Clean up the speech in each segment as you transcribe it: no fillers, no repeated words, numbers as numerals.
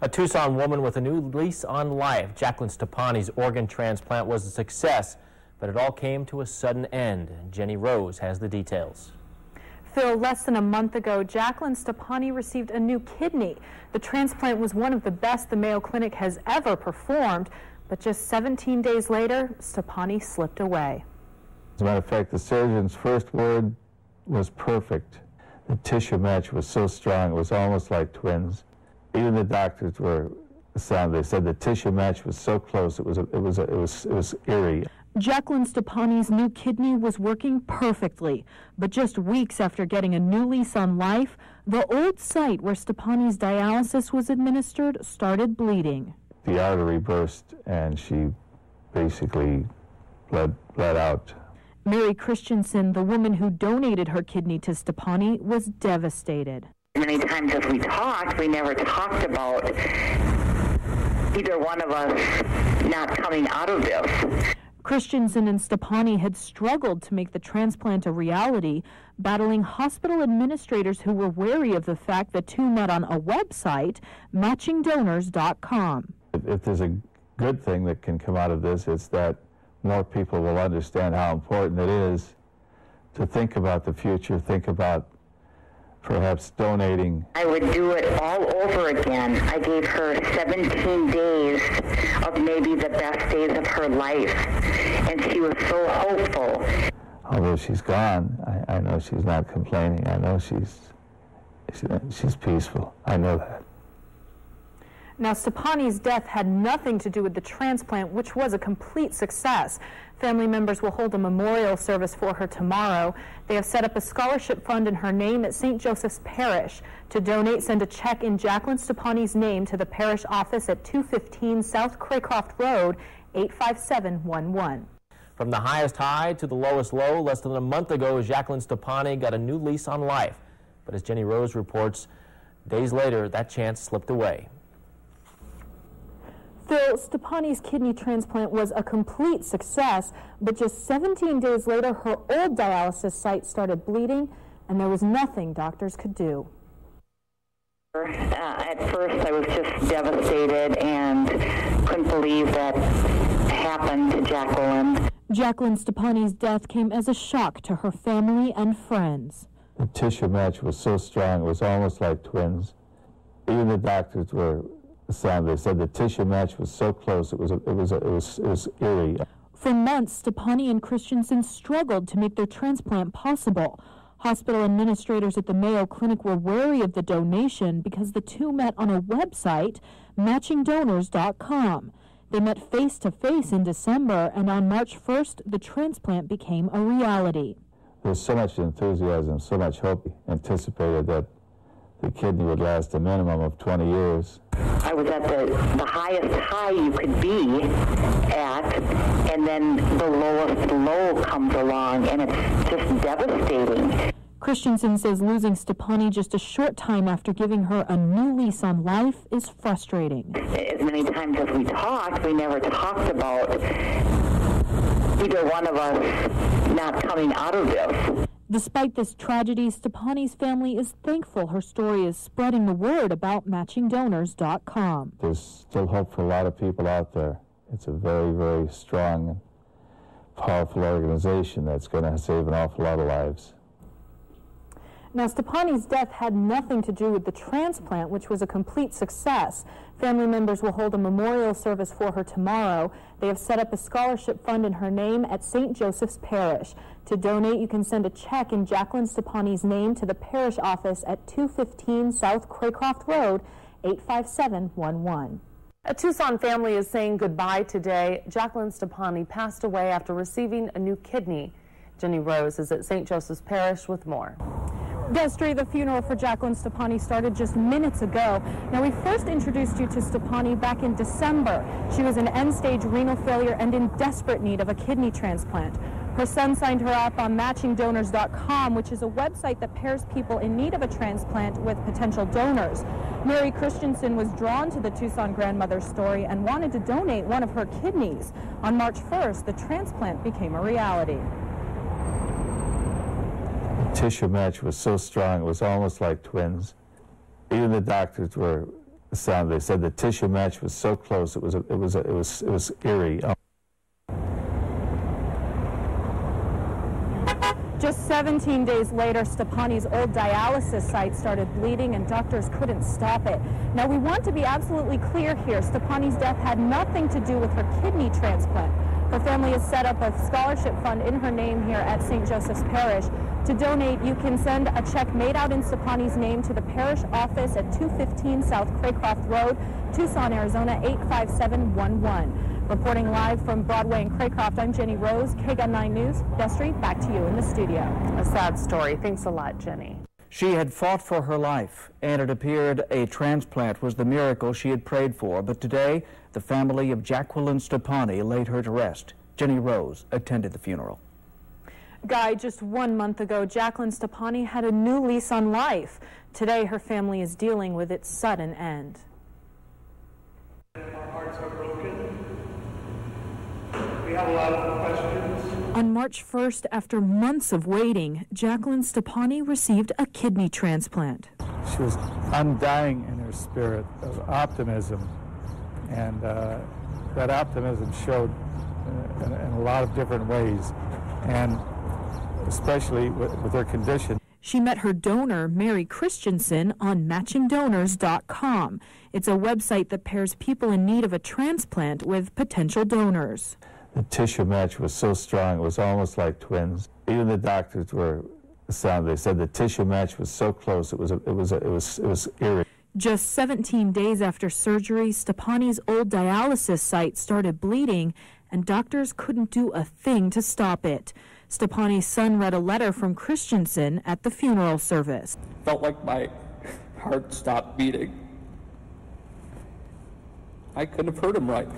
A Tucson woman with a new lease on life. Jacqueline Stopani's organ transplant was a success, but it all came to a sudden end. Jenny Rose has the details. Phil, less than a month ago, Jacqueline Stopani received a new kidney. The transplant was one of the best the Mayo Clinic has ever performed, but just 17 days later, Stopani slipped away. As a matter of fact, the surgeon's first word was perfect. The tissue match was so strong, it was almost like twins. Even the doctors were astounded. They said the tissue match was so close, it was eerie. Jacqueline Stopani's new kidney was working perfectly, but just weeks after getting a new lease on life, the old site where Stopani's dialysis was administered started bleeding. The artery burst and she basically bled out. Mary Christensen, the woman who donated her kidney to Stopani, was devastated. Many times as we talked, we never talked about either one of us not coming out of this. Christensen and Stopani had struggled to make the transplant a reality, battling hospital administrators who were wary of the fact the two met on a website, matchingdonors.com. If there's a good thing that can come out of this, it's that more people will understand how important it is to think about the future, think about perhaps donating. I would do it all over again. I gave her 17 days of maybe the best days of her life, and she was so hopeful. Although she's gone, I know she's not complaining. I know she's peaceful. I know that. Now, Stopani's death had nothing to do with the transplant, which was a complete success. Family members will hold a memorial service for her tomorrow. They have set up a scholarship fund in her name at St. Joseph's Parish. To donate, send a check in Jacqueline Stopani's name to the parish office at 215 South Craycroft Road, 85711. From the highest high to the lowest low, less than a month ago, Jacqueline Stopani got a new lease on life. But as Jenny Rose reports, days later, that chance slipped away. Phil, Stopani's kidney transplant was a complete success, but just 17 days later, her old dialysis site started bleeding, and there was nothing doctors could do. At first, I was just devastated and couldn't believe that happened to Jacqueline. Jacqueline Stopani's death came as a shock to her family and friends. The tissue match was so strong, it was almost like twins. Even the doctors were astounded. They said the tissue match was so close, it was eerie. For months, Stopani and Christensen struggled to make their transplant possible. Hospital administrators at the Mayo Clinic were wary of the donation because the two met on a website, matchingdonors.com. They met face-to-face in December, and on March 1st, the transplant became a reality. There's so much enthusiasm, so much hope anticipated that the kidney would last a minimum of 20 years. I was at the highest high you could be at, and then the lowest low comes along, and it's just devastating. Christensen says losing Stopani just a short time after giving her a new lease on life is frustrating. As many times as we talked, we never talked about either one of us not coming out of this. Despite this tragedy, Stopani's family is thankful her story is spreading the word about matchingdonors.com. There's still hope for a lot of people out there. It's a very, very strong and powerful organization that's going to save an awful lot of lives. Now, Stopani's death had nothing to do with the transplant, which was a complete success. Family members will hold a memorial service for her tomorrow. They have set up a scholarship fund in her name at St. Joseph's Parish. To donate, you can send a check in Jacqueline Stopani's name to the parish office at 215 South Craycroft Road, 85711. A Tucson family is saying goodbye today. Jacqueline Stopani passed away after receiving a new kidney. Jenny Rose is at St. Joseph's Parish with more. Destry, the funeral for Jacqueline Stopani started just minutes ago. Now, we first introduced you to Stopani back in December. She was in end-stage renal failure and in desperate need of a kidney transplant. Her son signed her up on matchingdonors.com, which is a website that pairs people in need of a transplant with potential donors. Mary Christensen was drawn to the Tucson grandmother's story and wanted to donate one of her kidneys. On March 1st, the transplant became a reality. The tissue match was so strong, it was almost like twins. Even the doctors were the sound. They said the tissue match was so close. It was eerie. Just 17 days later, Stopani's old dialysis site started bleeding and doctors couldn't stop it. Now, we want to be absolutely clear here. Stopani's death had nothing to do with her kidney transplant. Her family has set up a scholarship fund in her name here at St. Joseph's Parish. To donate, you can send a check made out in Stopani's name to the parish office at 215 South Craycroft Road, Tucson, Arizona, 85711. Reporting live from Broadway and Craycroft, I'm Jenny Rose, KGUN 9 News. Destry, back to you in the studio. A sad story. Thanks a lot, Jenny. She had fought for her life, and it appeared a transplant was the miracle she had prayed for. But today, the family of Jacqueline Stopani laid her to rest. Jenny Rose attended the funeral. Guy, just 1 month ago, Jacqueline Stopani had a new lease on life. Today, her family is dealing with its sudden end. Our hearts are broken. We have a lot of questions. On March 1st, after months of waiting, Jacqueline Stopani received a kidney transplant. She was undying in her spirit of optimism, and that optimism showed in a lot of different ways, and especially with her condition. She met her donor, Mary Christensen, on matchingdonors.com. It's a website that pairs people in need of a transplant with potential donors. The tissue match was so strong, it was almost like twins. Even the doctors were astounded. They said the tissue match was so close, it was eerie. Just 17 days after surgery, Stopani's old dialysis site started bleeding, and doctors couldn't do a thing to stop it. Stopani's son read a letter from Christensen at the funeral service. Felt like my heart stopped beating. I couldn't have heard him right.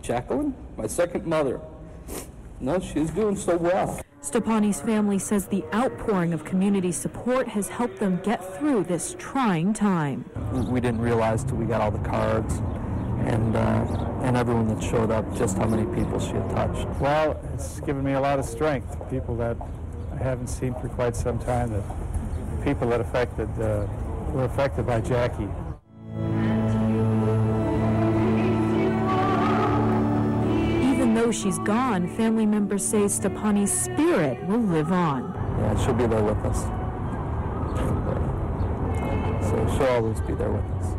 Jacqueline, my second mother. No, she's doing so well. Stopani's family says the outpouring of community support has helped them get through this trying time. We didn't realize till we got all the cards and everyone that showed up just how many people she had touched. Well, it's given me a lot of strength. People that I haven't seen for quite some time, that people that were affected by Jackie. Even though she's gone, family members say Stopani's spirit will live on. Yeah, she'll be there with us. So she'll always be there with us.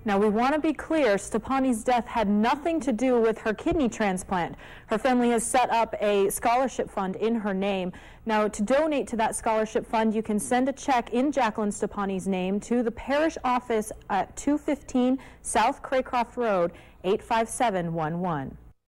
Now, we want to be clear, Stopani's death had nothing to do with her kidney transplant. Her family has set up a scholarship fund in her name. Now, to donate to that scholarship fund, you can send a check in Jacqueline Stopani's name to the parish office at 215 South Craycroft Road, 85711.